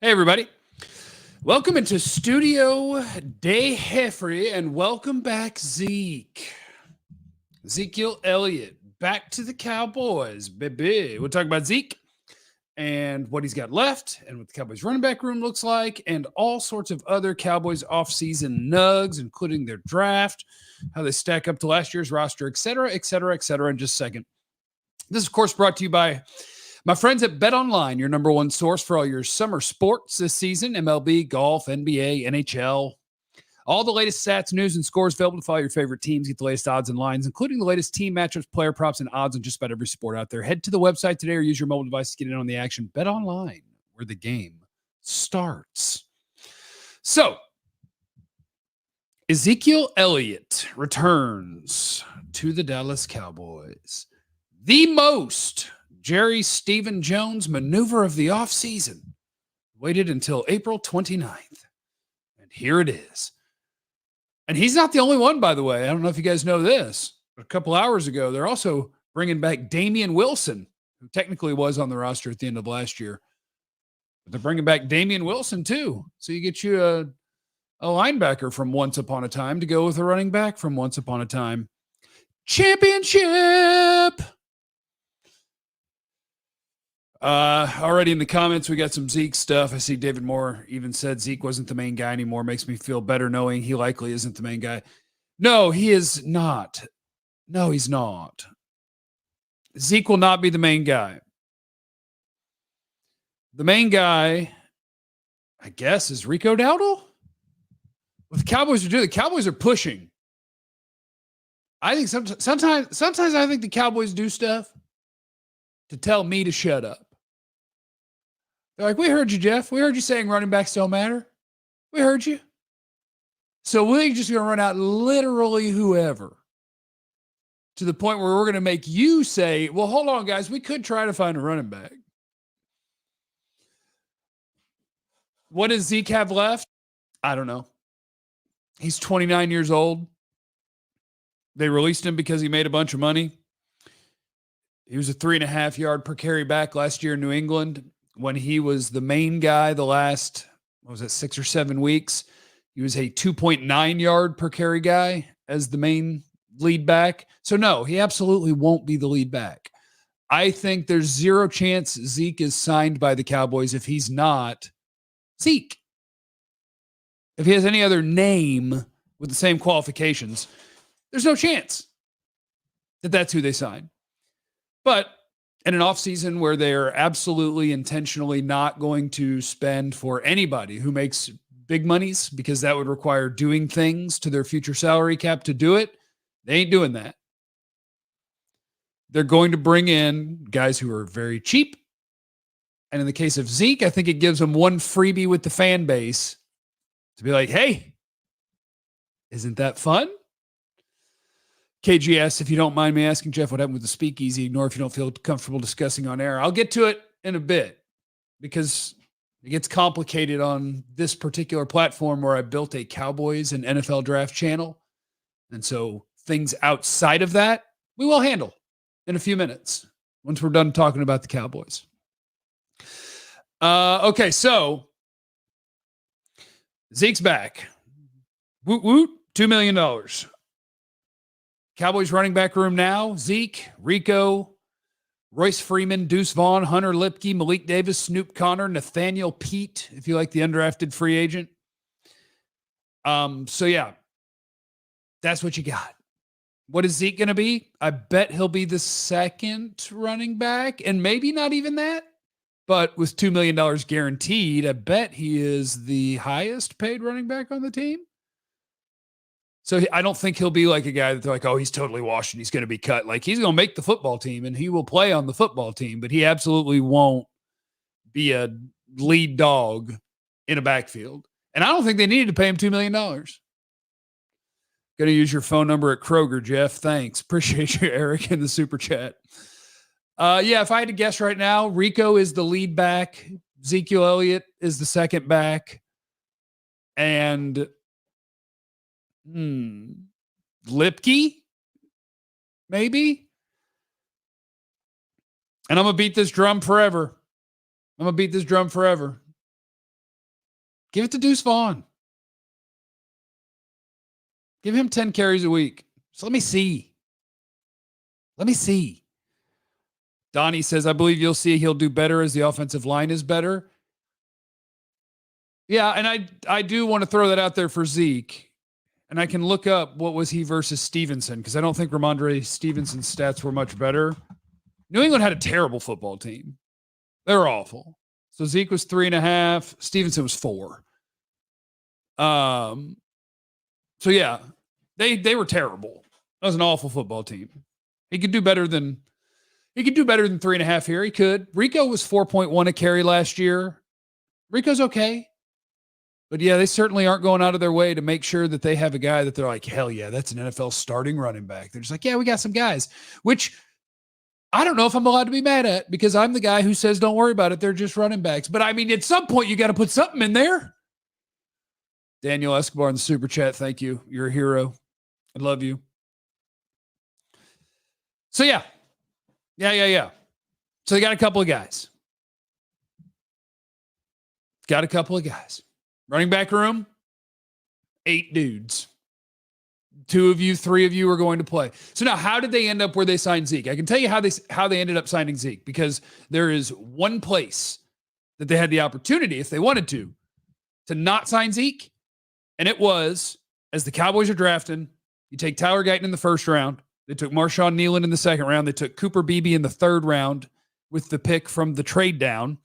Hey, everybody. Welcome into Studio Day Heffrey, and welcome back, Zeke. Ezekiel Elliott, back to the Cowboys, baby. We'll talk about Zeke and what he's got left and what the Cowboys running back room looks like and all sorts of other Cowboys offseason nugs, including their draft, how they stack up to last year's roster, et cetera, et cetera, et cetera, in just a second. This is, of course, brought to you by my friends at Bet Online, your number one source for all your summer sports this season: MLB, golf, NBA, NHL. All the latest stats, news, and scores available to follow your favorite teams. Get the latest odds and lines, including the latest team matchups, player props, and odds on just about every sport out there. Head to the website today or use your mobile device to get in on the action. Bet Online, where the game starts. So, Ezekiel Elliott returns to the Dallas Cowboys. The most Jerry Stephen Jones maneuver of the offseason. Waited until April 29th. And here it is. And he's not the only one, by the way. I don't know if you guys know this. But a couple hours ago, they're also bringing back Damian Wilson, who technically was on the roster at the end of last year. But they're bringing back Damian Wilson, too. So you get you a linebacker from once upon a time to go with a running back from once upon a time. Championship! Already in the comments, we got some Zeke stuff. I see David Moore even said Zeke wasn't the main guy anymore. Makes me feel better knowing he likely isn't the main guy. No, he is not. No, he's not. Zeke will not be the main guy. The main guy, I guess, is Rico Dowdle. What the Cowboys are doing, the Cowboys are pushing. I think sometimes I think the Cowboys do stuff to tell me to shut up. They're like, we heard you, Jeff. We heard you saying running backs don't matter. We heard you. So we're just going to run out literally whoever to the point where we're going to make you say, well, hold on, guys. We could try to find a running back. What does Zeke have left? I don't know. He's 29 years old. They released him because he made a bunch of money. He was a 3.5 yard per carry back last year in New England when he was the main guy the last, 6 or 7 weeks. He was a 2.9 yard per carry guy as the main lead back. So no, he absolutely won't be the lead back. I think there's zero chance Zeke is signed by the Cowboys if he's not Zeke. If he has any other name with the same qualifications, there's no chance that that's who they sign. But in an offseason where they're absolutely intentionally not going to spend for anybody who makes big monies, because that would require doing things to their future salary cap to do it, they ain't doing that. They're going to bring in guys who are very cheap. And in the case of Zeke, I think it gives them one freebie with the fan base to be like, hey, isn't that fun? KGS, if you don't mind me asking, Jeff, what happened with the speakeasy? Ignore if you don't feel comfortable discussing on air. I'll get to it in a bit because it gets complicated on this particular platform where I built a Cowboys and NFL draft channel. And so things outside of that, we will handle in a few minutes once we're done talking about the Cowboys. Okay, so Zeke's back. Woot woot, $2 million. Cowboys running back room now: Zeke, Rico, Royce Freeman, Deuce Vaughn, Hunter Luepke, Malik Davis, Snoop Connor, Nathaniel Pete, if you like the undrafted free agent. So yeah, that's what you got. What is Zeke going to be? I bet he'll be the second running back, and maybe not even that. But with $2 million guaranteed, I bet he is the highest paid running back on the team. So I don't think he'll be like a guy that they're like, oh, he's totally washed and he's going to be cut. Like, he's going to make the football team and he will play on the football team, but he absolutely won't be a lead dog in a backfield. And I don't think they needed to pay him $2 million. Going to use your phone number at Kroger, Jeff. Thanks. Appreciate you, Eric, in the super chat. Yeah, if I had to guess right now, Rico is the lead back. Ezekiel Elliott is the second back. And Luepke, maybe. And I'm going to beat this drum forever. Give it to Deuce Vaughn. Give him 10 carries a week. So let me see. Donnie says, I believe you'll see he'll do better as the offensive line is better. Yeah, and I do want to throw that out there for Zeke. And I can look up what was he versus Stevenson, because I don't think Ramondre Stevenson's stats were much better. New England had a terrible football team. They were awful. So Zeke was 3.5. Stevenson was 4. So yeah, they were terrible. That was an awful football team. He could do better than 3.5 here. He could. Rico was 4.1 a carry last year. Rico's okay. But yeah, they certainly aren't going out of their way to make sure that they have a guy that they're like, hell yeah, that's an NFL starting running back. They're just like, yeah, we got some guys, which I don't know if I'm allowed to be mad at, because I'm the guy who says, don't worry about it. They're just running backs. But I mean, at some point you got to put something in there. Daniel Escobar in the super chat. Thank you. You're a hero. I love you. So yeah. So they got a couple of guys. Running back room, 8 dudes. 2 of you, 3 of you are going to play. So now, how did they end up where they signed Zeke? I can tell you how they ended up signing Zeke, because there is one place that they had the opportunity, if they wanted to not sign Zeke, and it was, as the Cowboys are drafting, you take Tyler Guyton in the first round. They took Marshawn Nealon in the second round. They took Cooper Beebe in the third round with the pick from the trade down.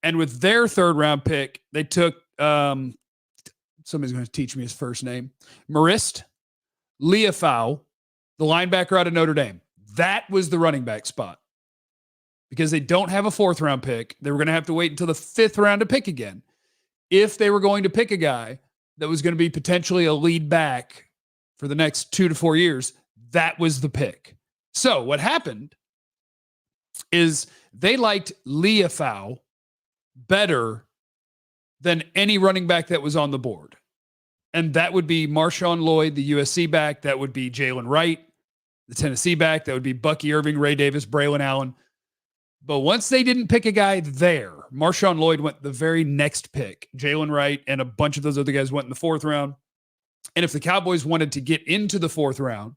And with their third round pick, they took somebody's going to teach me his first name. Marist Liufau, the linebacker out of Notre Dame. That was the running back spot. Because they don't have a 4th round pick, they were going to have to wait until the 5th round to pick again. If they were going to pick a guy that was going to be potentially a lead back for the next 2 to 4 years, that was the pick. So what happened is they liked Liufau better than any running back that was on the board. And that would be Marshawn Lloyd, the USC back. That would be Jalen Wright, the Tennessee back. That would be Bucky Irving, Ray Davis, Braylon Allen. But once they didn't pick a guy there, Marshawn Lloyd went the very next pick. Jalen Wright and a bunch of those other guys went in the 4th round. And if the Cowboys wanted to get into the 4th round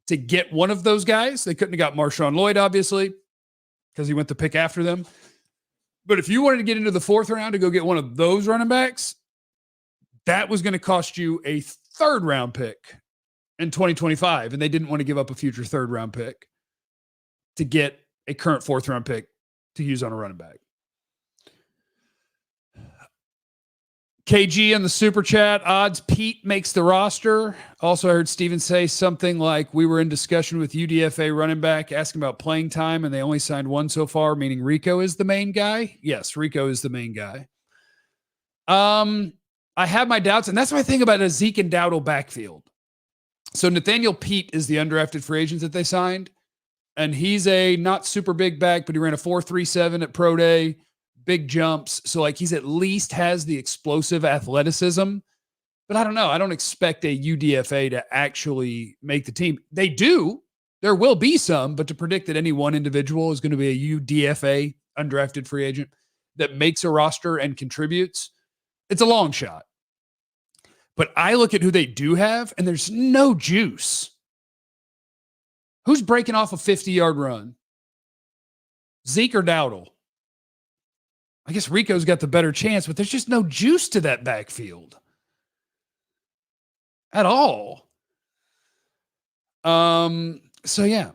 to get one of those guys, they couldn't have got Marshawn Lloyd, obviously, because he went the pick after them. But if you wanted to get into the 4th round to go get one of those running backs, that was going to cost you a 3rd round pick in 2025. And they didn't want to give up a future 3rd round pick to get a current 4th round pick to use on a running back. KG on the super chat. Odds Pete makes the roster. Also, I heard Steven say something like, we were in discussion with UDFA running back asking about playing time, and they only signed one so far, meaning Rico is the main guy. Yes, Rico is the main guy. I have my doubts, and that's my thing about a Zeke and Dowdle backfield. So Nathaniel Pete is the undrafted free agent that they signed, and he's a not super big back, but he ran a 4.37 at Pro Day. Big jumps. So like he's at least has the explosive athleticism, but I don't know. I don't expect a UDFA to actually make the team. They do. There will be some, but to predict that any one individual is going to be a UDFA undrafted free agent that makes a roster and contributes, it's a long shot. But I look at who they do have, and there's no juice. Who's breaking off a 50-yard run? Zeke or Dowdle? I guess Rico's got the better chance, but there's just no juice to that backfield at all. So yeah,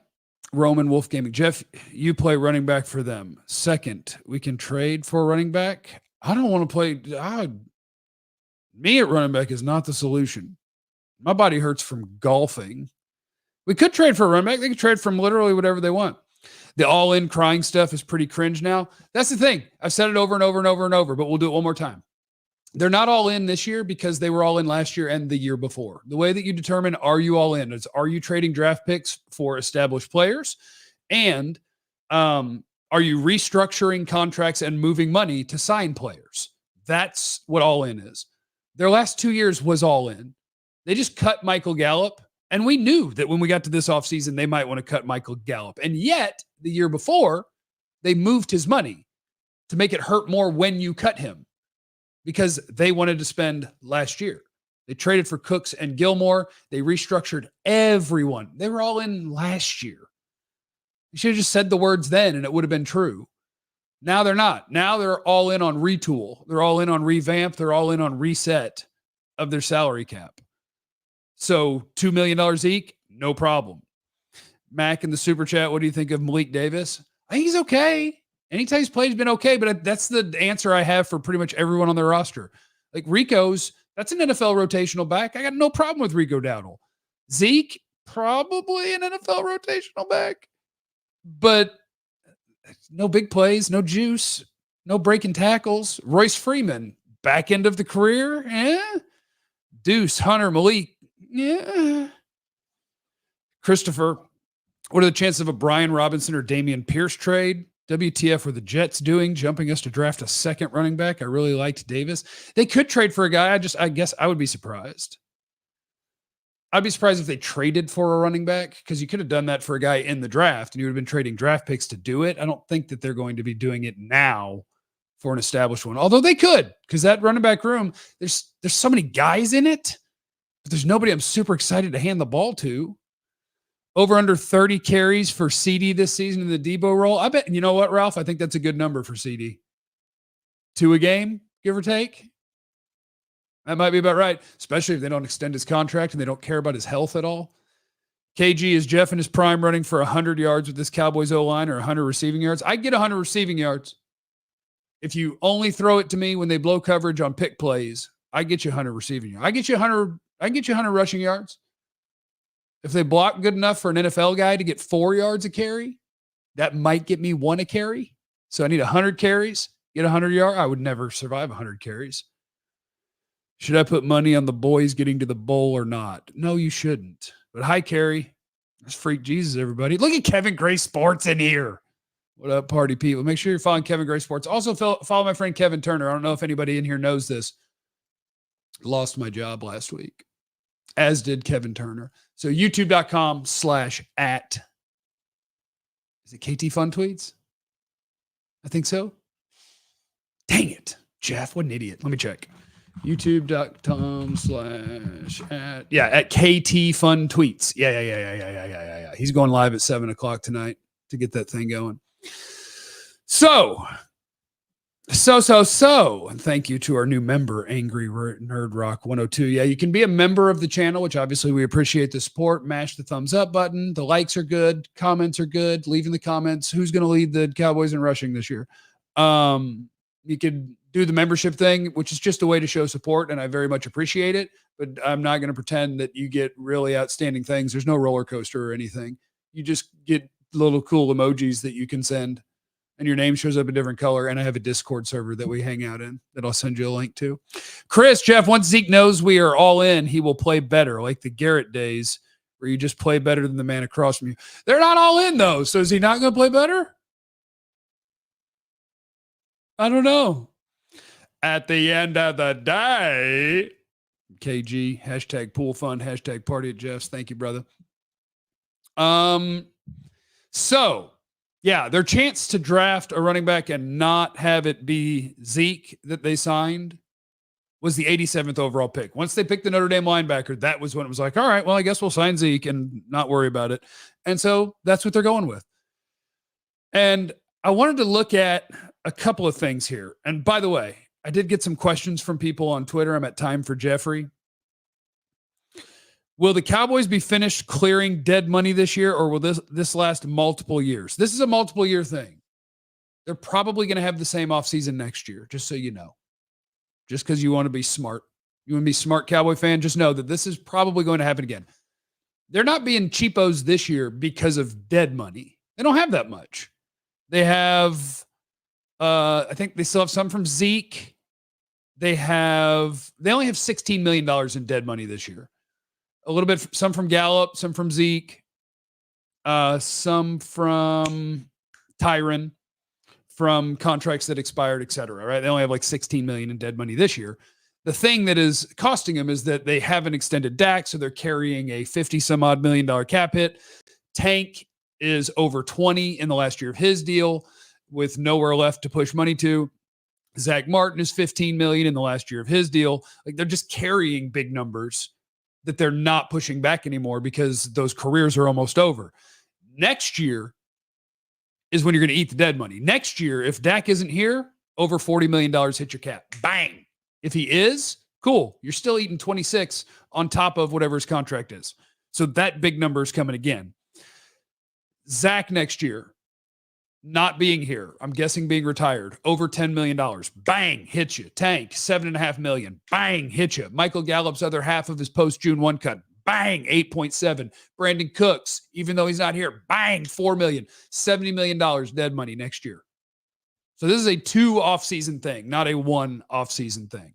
Roman Wolf Gaming. Jeff, you play running back for them. Second, we can trade for a running back. I don't want to play. Me at running back is not the solution. My body hurts from golfing. We could trade for a running back. They could trade from literally whatever they want. The all-in crying stuff is pretty cringe now. That's the thing. I've said it over and over and over and over, but we'll do it one more time. They're not all in this year because they were all in last year and the year before. The way that you determine are you all in is, are you trading draft picks for established players? And are you restructuring contracts and moving money to sign players? That's what all in is. Their last 2 years was all in. They just cut Michael Gallup. And we knew that when we got to this offseason, they might want to cut Michael Gallup. And yet, the year before, they moved his money to make it hurt more when you cut him. because they wanted to spend last year. They traded for Cooks and Gilmore. They restructured everyone. They were all in last year. You should have just said the words then and it would have been true. Now they're not. Now they're all in on retool. They're all in on revamp. They're all in on reset of their salary cap. So $2 million Zeke, no problem. Mac in the super chat, what do you think of Malik Davis? I think he's okay. Anytime he's played, he's been okay, but that's the answer I have for pretty much everyone on their roster. Like Rico's, that's an NFL rotational back. I got no problem with Rico Dowdle. Zeke, probably an NFL rotational back, but no big plays, no juice, no breaking tackles. Royce Freeman, back end of the career, Deuce, Hunter, Malik, Christopher, what are the chances of a Brian Robinson or Damian Pierce trade? WTF were the Jets doing, jumping us to draft a second running back? I really liked Davis. They could trade for a guy. I guess I would be surprised. I'd be surprised if they traded for a running back because you could have done that for a guy in the draft and you would have been trading draft picks to do it. I don't think that they're going to be doing it now for an established one, although they could because that running back room, there's so many guys in it, but there's nobody I'm super excited to hand the ball to. Over under 30 carries for CD this season in the Debo role. I bet, you know what, Ralph? I think that's a good number for CD. 2 a game, give or take. That might be about right, especially if they don't extend his contract and they don't care about his health at all. KG, is Jeff in his prime running for 100 yards with this Cowboys O-line or 100 receiving yards? I'd get 100 receiving yards. If you only throw it to me when they blow coverage on pick plays, I get you 100 receiving yards. I get you 100 rushing yards. If they block good enough for an NFL guy to get 4 yards a carry, that might get me 1 a carry. So I need 100 carries, get 100 yards. I would never survive 100 carries. Should I put money on the boys getting to the bowl or not? No, you shouldn't. But hi, Carrie. That's Freak Jesus, everybody. Look at Kevin Gray Sports in here. What up, party people? Make sure you're following Kevin Gray Sports. Also, follow my friend Kevin Turner. I don't know if anybody in here knows this. Lost my job last week, as did Kevin Turner. So youtube.com/@ is it KT Fun Tweets? I think so. Dang it, Jeff. What an idiot. Let me check. youtube.com/ at KT Fun Tweets. Yeah. He's going live at 7:00 tonight to get that thing going. So, and thank you to our new member, Angry Nerd Rock 102. Yeah, you can be a member of the channel, which obviously we appreciate the support. Mash the thumbs up button. The likes are good. Comments are good. Leave in the comments who's going to lead the Cowboys in rushing this year. You could do the membership thing, which is just a way to show support, and I very much appreciate it, but I'm not going to pretend that you get really outstanding things. There's no roller coaster or anything. You just get little cool emojis that you can send, and your name shows up a different color, and I have a Discord server that we hang out in that I'll send you a link to. Chris, Jeff, once Zeke knows we are all in, he will play better, like the Garrett days where you just play better than the man across from you. They're not all in, though, so is he not going to play better? I don't know. At the end of the day, KG, hashtag pool fun, hashtag party at Jeff's. Thank you, brother. So, yeah, their chance to draft a running back and not have it be Zeke that they signed was the 87th overall pick. Once they picked the Notre Dame linebacker, that was when it was like, all right, well, I guess we'll sign Zeke and not worry about it. And so that's what they're going with. And I wanted to look at a couple of things here. And by the way, I did get some questions from people on Twitter. I'm at Time for Jeffrey. Will the Cowboys be finished clearing dead money this year, or will this last multiple years? This is a multiple year thing. They're probably going to have the same offseason next year, just so you know. Just because you want to be smart. You want to be smart, Cowboy fan, just know that this is probably going to happen again. They're not being cheapos this year because of dead money. They don't have that much. They have... I think they still have some from Zeke. They only have $16 million in dead money this year. A little bit, some from Gallup, some from Zeke, some from Tyron, from contracts that expired, et cetera, right? They only have like $16 million in dead money this year. The thing that is costing them is that they haven't extended Dak, so they're carrying a $50-some-odd million cap hit. Tank is over 20 in the last year of his deal, with nowhere left to push money to. Zach Martin is $15 million in the last year of his deal. Like, they're just carrying big numbers that they're not pushing back anymore because those careers are almost over. Next year is when you're going to eat the dead money. Next year, if Dak isn't here, over $40 million hit your cap. Bang. If he is, cool. You're still eating 26 on top of whatever his contract is. So that big number is coming again. Zach next year, not being here, I'm guessing being retired, over $10 million. Bang, hit you. Tank, $7.5 million. Bang, hit you. Michael Gallup's other half of his post-June 1 cut. Bang, 8.7. Brandon Cooks, even though he's not here, bang, $4 million. $70 million dead money next year. So this is a 2 off-season thing, not a 1 off-season thing.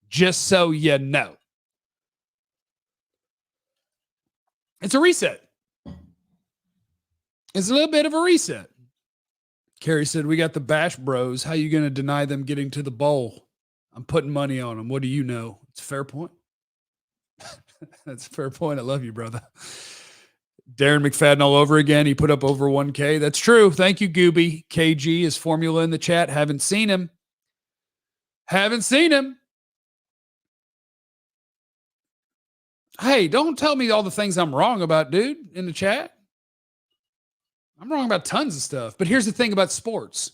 Just so you know. It's a reset. It's a little bit of a reset. Carrie said, we got the Bash Bros. How you going to deny them getting to the bowl? I'm putting money on them. What do you know? It's a fair point. That's a fair point. I love you, brother. Darren McFadden all over again. He put up over 1K. That's true. Thank you, Gooby. KG is formula in the chat. Haven't seen him. Hey, don't tell me all the things I'm wrong about, dude, in the chat. I'm wrong about tons of stuff. But here's the thing about sports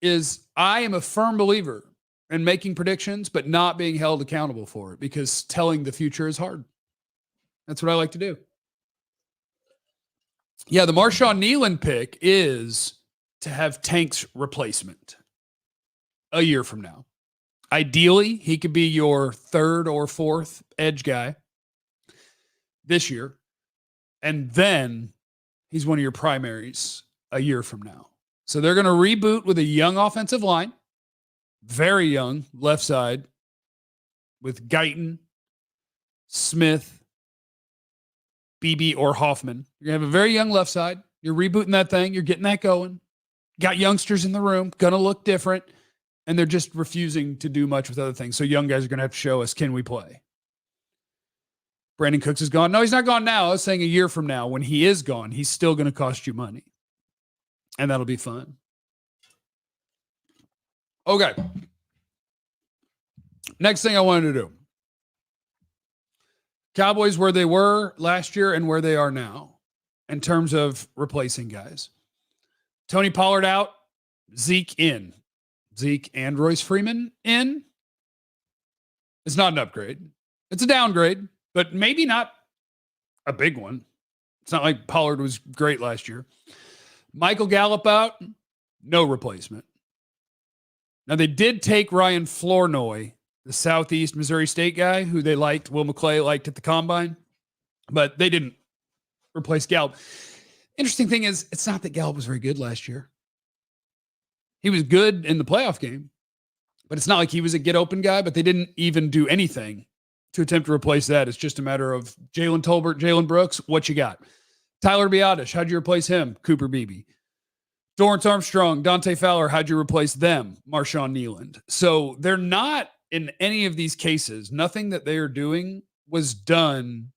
is I am a firm believer in making predictions, but not being held accountable for it because telling the future is hard. That's what I like to do. Yeah, the Marshawn Kneeland pick is to have Tank's replacement a year from now. Ideally, he could be your 3rd or 4th edge guy this year. And then he's one of your primaries a year from now. So they're going to reboot with a young offensive line, very young, left side, with Guyton, Smith, BB, or Hoffman. You're going to have a very young left side. You're rebooting that thing. You're getting that going. Got youngsters in the room, going to look different, and they're just refusing to do much with other things. So young guys are going to have to show us, can we play? Brandon Cooks is gone. No, he's not gone now. I was saying a year from now, when he is gone, he's still going to cost you money. And that'll be fun. Okay. Next thing I wanted to do. Cowboys where they were last year and where they are now in terms of replacing guys. Tony Pollard out. Zeke in. Zeke and Royce Freeman in. It's not an upgrade. It's a downgrade. But maybe not a big one. It's not like Pollard was great last year. Michael Gallup out, no replacement. Now, they did take Ryan Flournoy, the Southeast Missouri State guy, who they liked, Will McClay liked at the Combine, but they didn't replace Gallup. Interesting thing is, it's not that Gallup was very good last year. He was good in the playoff game, but it's not like he was a get-open guy, but they didn't even do anything to attempt to replace that. It's just a matter of Jalen Tolbert, Jalen Brooks, what you got? Tyler Biadasz, how'd you replace him? Cooper Beebe. Dorrance Armstrong, Dante Fowler, how'd you replace them? Marshawn Kneeland. So they're not, in any of these cases, nothing that they are doing was done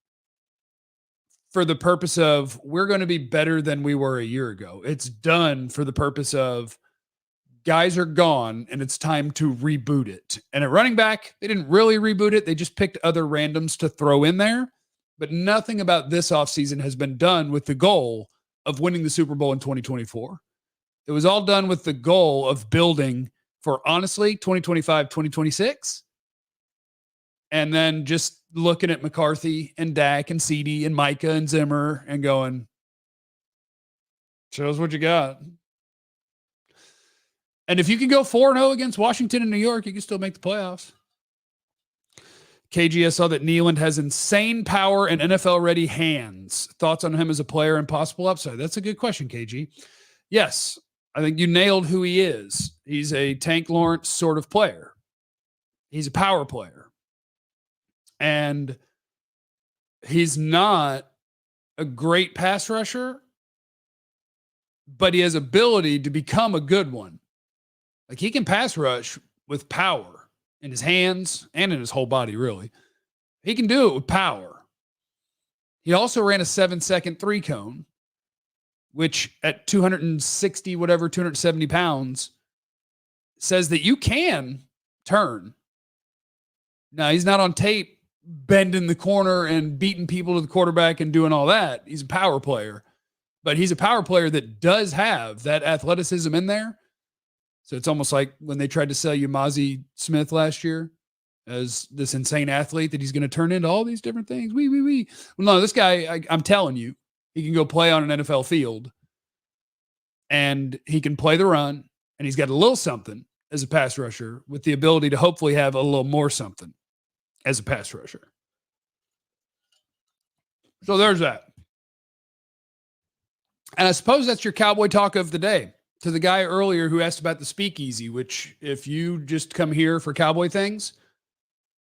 for the purpose of, we're going to be better than we were a year ago. It's done for the purpose of, guys are gone, and it's time to reboot it. And at running back, they didn't really reboot it. They just picked other randoms to throw in there. But nothing about this offseason has been done with the goal of winning the Super Bowl in 2024. It was all done with the goal of building for, honestly, 2025, 2026. And then just looking at McCarthy and Dak and CD and Micah and Zimmer and going, show us what you got. And if you can go 4-0 against Washington and New York, you can still make the playoffs. KG, I saw that Kneeland has insane power and NFL-ready hands. Thoughts on him as a player and possible upside? That's a good question, KG. Yes, I think you nailed who he is. He's a Tank Lawrence sort of player. He's a power player. And he's not a great pass rusher, but he has ability to become a good one. Like, he can pass rush with power in his hands and in his whole body, really. He can do it with power. He also ran a 7-second 3-cone, which at 260, 270 pounds says that you can turn. Now, he's not on tape bending the corner and beating people to the quarterback and doing all that. He's a power player, but he's a power player that does have that athleticism in there. So it's almost like when they tried to sell you Mozzie Smith last year as this insane athlete that he's going to turn into all these different things. Well, no, this guy, I'm telling you, he can go play on an NFL field and he can play the run, and he's got a little something as a pass rusher with the ability to hopefully have a little more something as a pass rusher. So there's that. And I suppose that's your Cowboy talk of the day. To the guy earlier who asked about the speakeasy, which if you just come here for Cowboy things,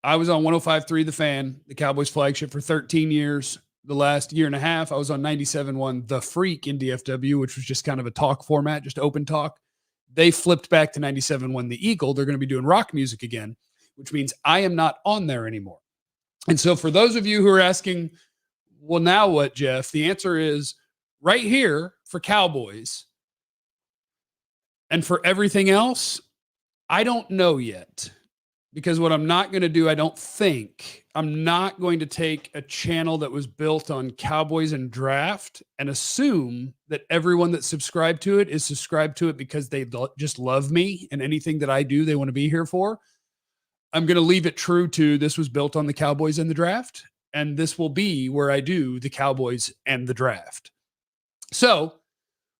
I was on 105.3 The Fan, the Cowboys flagship, for 13 years. The last year and a half, I was on 97.1 The Freak in DFW, which was just kind of a talk format, just open talk. They flipped back to 97.1 The Eagle. They're going to be doing rock music again, which means I am not on there anymore. And so for those of you who are asking, well, now what, Jeff? The answer is right here for Cowboys. And for everything else, I don't know yet. Because what I'm not going to do, I'm not going to take a channel that was built on Cowboys and draft and assume that everyone that subscribed to it is subscribed to it because they just love me and anything that I do, they want to be here for. I'm going to leave it true to this was built on the Cowboys and the draft, and this will be where I do the Cowboys and the draft. So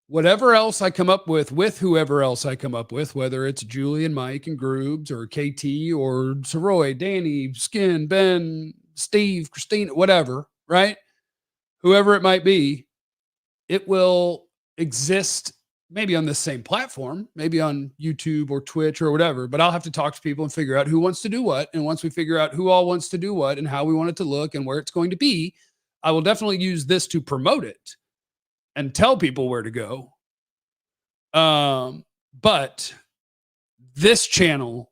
whatever else I come up with whoever else I come up with, whether it's Julie and Mike and Groobs or KT or Saroy, Danny, Skin, Ben, Steve, Christina, whatever, right? Whoever it might be, it will exist maybe on the same platform, maybe on YouTube or Twitch or whatever, but I'll have to talk to people and figure out who wants to do what. And once we figure out who all wants to do what and how we want it to look and where it's going to be, I will definitely use this to promote it and tell people where to go. But this channel,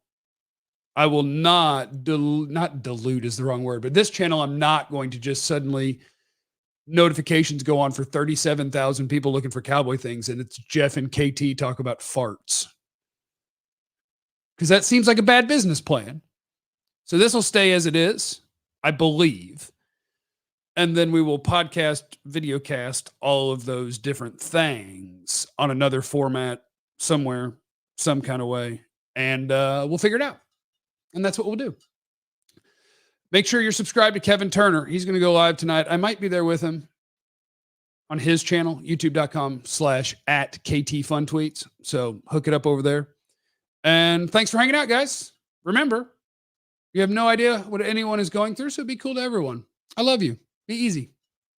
I will not dilute is the wrong word, but this channel, I'm not going to just suddenly notifications go on for 37,000 people looking for Cowboy things. And it's Jeff and KT talk about farts. Because that seems like a bad business plan. So this will stay as it is, I believe. And then we will podcast, videocast all of those different things on another format somewhere, some kind of way. And we'll figure it out. And that's what we'll do. Make sure you're subscribed to Kevin Turner. He's going to go live tonight. I might be there with him on his channel, youtube.com/@KTFunTweets. So hook it up over there. And thanks for hanging out, guys. Remember, you have no idea what anyone is going through, so be cool to everyone. I love you. Be easy.